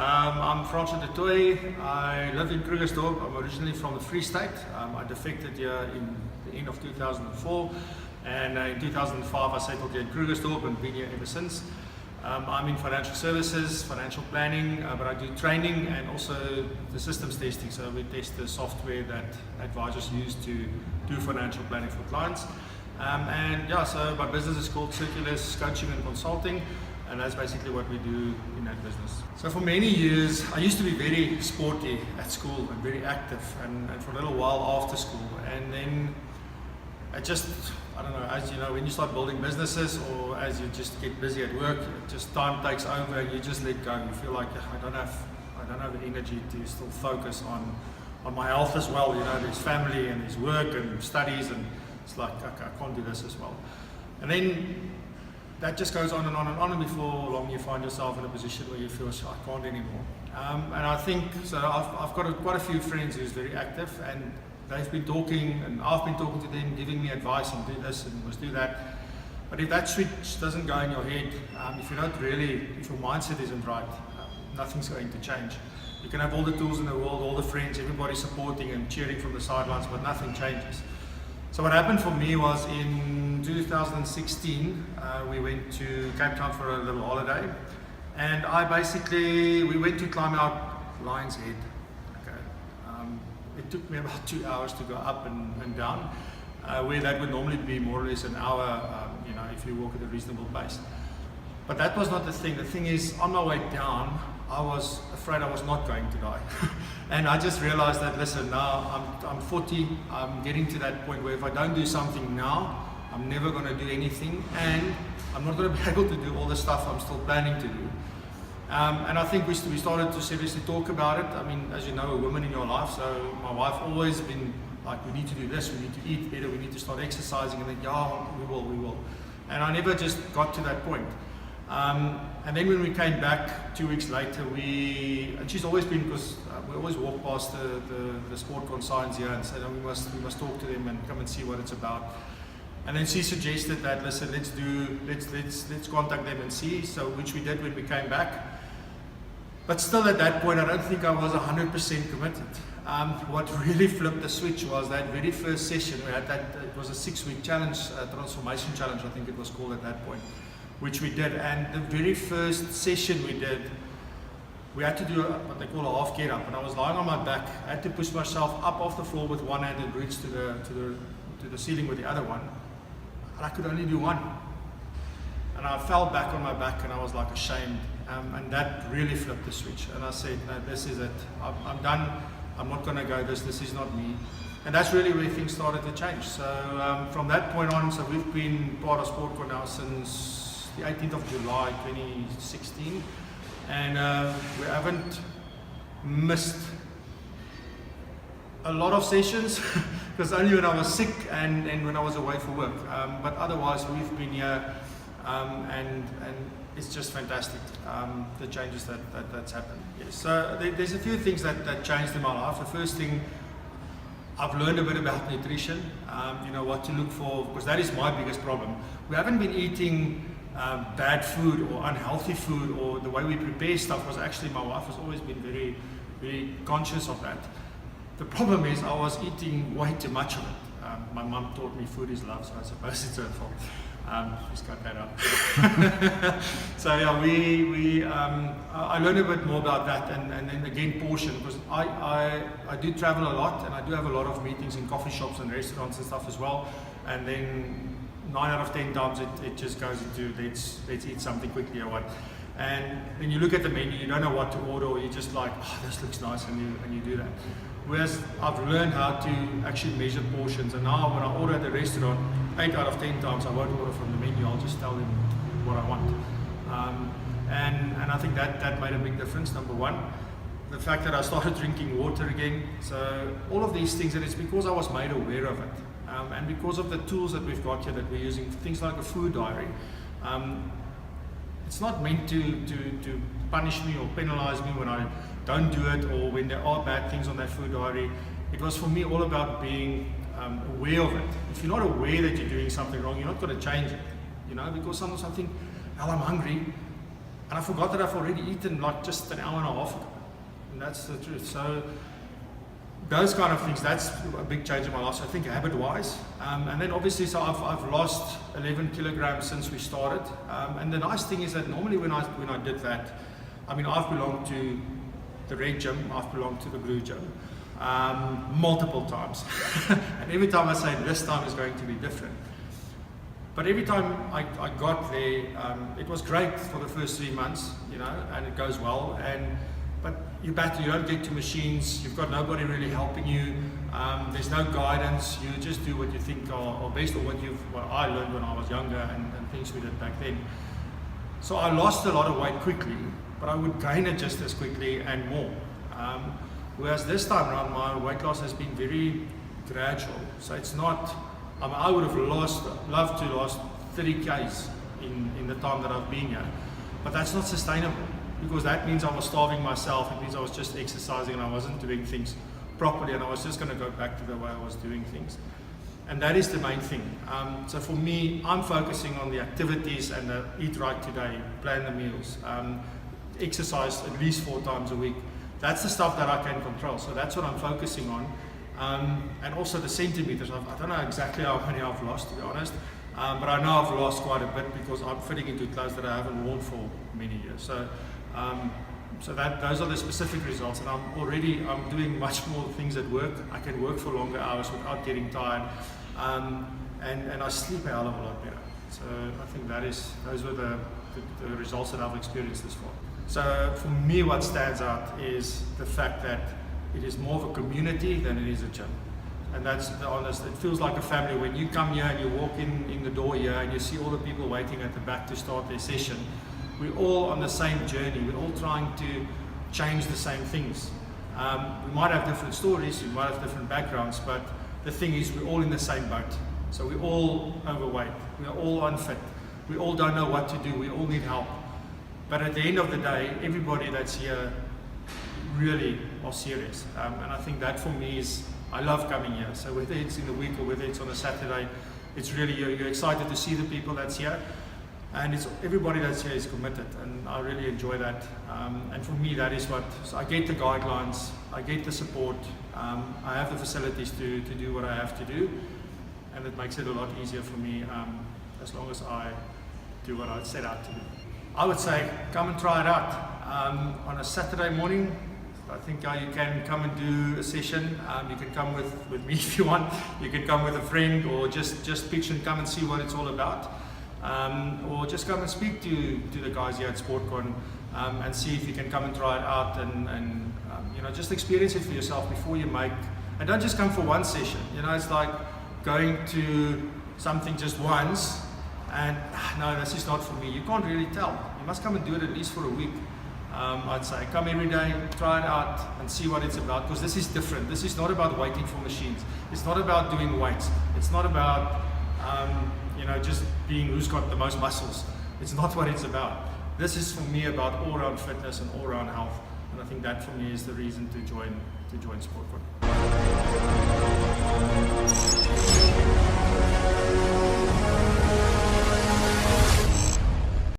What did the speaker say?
I'm Francois de Toit. I live in Krugersdorp. I'm originally from the Free State. I defected here in the end of 2004, and in 2005 I settled here in Krugersdorp and been here ever since. I'm in financial services, financial planning, but I do training and also the systems testing. So we test the software that advisors use to do financial planning for clients. So my business is called Circulars Coaching and Consulting, and that's basically what we do in that business. So for many years, I used to be very sporty at school and very active, and for a little while after school. And then I don't know, as you know, when you start building businesses or as you just get busy at work, just time takes over and you just let go. You feel like I don't have the energy to still focus on my health as well. You know, there's family and there's work and studies, and it's like, okay, I can't do this as well. And then that just goes on and on and on, and before long you find yourself in a position where you feel, I can't anymore. And I think, so I've got quite a few friends who's very active, and they've been talking, and I've been talking to them, giving me advice and do this and must do that. But if that switch doesn't go in your head, if your mindset isn't right, nothing's going to change. You can have all the tools in the world, all the friends, everybody supporting and cheering from the sidelines, but nothing changes. So what happened for me was in 2016, we went to Cape Town for a little holiday, and we went to climb Mount Lion's Head. It took me about 2 hours to go up and down, where that would normally be more or less an hour, if you walk at a reasonable pace. But that was not the thing. The thing is, on my way down, I was afraid I was not going to die. And I just realized that, listen, now I'm 40, I'm getting to that point where if I don't do something now, I'm never going to do anything, and I'm not going to be able to do all the stuff I'm still planning to do. And I think we started to seriously talk about it. I mean, as you know, a woman in your life, so my wife always been like, we need to do this, we need to eat better, we need to start exercising, and then, yeah, we will. And I never just got to that point. And then when we came back 2 weeks later, and she's always been, because we always walk past the Sportcon signs here and said, we must talk to them and come and see what it's about. And then she suggested that, listen, let's contact them and see, so which we did when we came back. But still at that point, I don't think I was 100% committed. What really flipped the switch was that very first session. We had it was a 6-week challenge, transformation challenge, I think it was called at that point, which we did. And the very first session we did, we had to do what they call a half get up, and I was lying on my back. I had to push myself up off the floor with one hand and reach to the ceiling with the other one, and I could only do one. And I fell back on my back, and I was like ashamed, and that really flipped the switch. And I said, no, this is it. I'm done. I'm not going to go this is not me. And that's really where things started to change. So from that point on, so we've been part of Sportcon now since the 18th of July 2016, and we haven't missed a lot of sessions because only when I was sick and when I was away for work, but otherwise we've been here, and it's just fantastic, the changes that's happened. Yes. So there's a few things that changed in my life. The first thing, I've learned a bit about nutrition, what to look for, because that is my biggest problem. We haven't been eating bad food or unhealthy food, or the way we prepare stuff was actually, my wife has always been very, very conscious of that. The problem is I was eating way too much of it. My mum taught me food is love, so I suppose it's her fault. Just cut that out. So yeah, I learned a bit more about that, and then again portion, because I do travel a lot, and I do have a lot of meetings in coffee shops and restaurants and stuff as well, and then 9 out of 10 times it just goes into let's eat something quickly or what. And when you look at the menu, you don't know what to order, or you're just like, oh, this looks nice, and you do that. Whereas I've learned how to actually measure portions, and now when I order at the restaurant, 8 out of 10 times I won't order from the menu, I'll just tell them what I want. And I think that made a big difference, number one. The fact that I started drinking water again, so all of these things, and it's because I was made aware of it. And because of the tools that we've got here that we're using, things like a food diary, it's not meant to punish me or penalize me when I don't do it, or when there are bad things on that food diary. It was for me all about being aware of it. If you're not aware that you're doing something wrong, you're not going to change it, because sometimes I think, well, I'm hungry, And I forgot that I've already eaten like just an hour and a half ago. And that's the truth. So those kind of things, that's a big change in my life. So I think habit-wise. And then obviously, so I've lost 11 kilograms since we started. And the nice thing is that normally when I did that, I mean, I've belonged to the red gym, I've belonged to the blue gym multiple times. And every time I say this time is going to be different. But every time I got there, it was great for the first 3 months, you know, and it goes well. But you battle, you don't get to machines, you've got nobody really helping you, there's no guidance, you just do what you think are best, or what I learned when I was younger and things we did back then. So I lost a lot of weight quickly, but I would gain it just as quickly and more. Whereas this time around, my weight loss has been very gradual. So it's not, I would have loved to lost 30 Ks in the time that I've been here, but that's not sustainable. Because that means I was starving myself, it means I was just exercising and I wasn't doing things properly, and I was just going to go back to the way I was doing things. And that is the main thing. So for me, I'm focusing on the activities and the eat right today, plan the meals, exercise at least 4 times a week. That's the stuff that I can control, so that's what I'm focusing on. And also the centimeters, I don't know exactly how many I've lost, to be honest. But I know I've lost quite a bit because I'm fitting into clothes that I haven't worn for many years. So those are the specific results, and I'm doing much more things at work. I can work for longer hours without getting tired, and I sleep a hell of a lot better. So I think those were the results that I've experienced this far. So for me, what stands out is the fact that it is more of a community than it is a gym. And that's the honest, it feels like a family. When you come here and you walk in the door here and you see all the people waiting at the back to start their session, we're all on the same journey. We're all trying to change the same things. We might have different stories, we might have different backgrounds, but the thing is we're all in the same boat. So we're all overweight, we're all unfit, we all don't know what to do, we all need help. But at the end of the day, everybody that's here really are serious. And I think that for me is, I love coming here. So whether it's in the week or whether it's on a Saturday, it's really, you're excited to see the people that's here. And it's everybody that's here is committed, and I really enjoy that. And for me, that is what, so I get the guidelines, I get the support, I have the facilities to do what I have to do, and it makes it a lot easier for me as long as I do what I set out to do. I would say come and try it out. On a Saturday morning, I think you can come and do a session. You can come with me if you want, you can come with a friend, or just pitch and come and see what it's all about. Or just come and speak to the guys here at Sportcon and see if you can come and try it out and you know, just experience it for yourself before you make, and don't just come for one session. You know, it's like going to something just once and no, this is not for me. You can't really tell. You must come and do it at least for a week. I'd say come every day, try it out and see what it's about, because this is different. This is not about waiting for machines. It's not about doing weights. It's not about you know, just being who's got the most muscles. It's not what it's about. This is for me about all-round fitness and all-round health, and I think that for me is the reason to join Sportcon.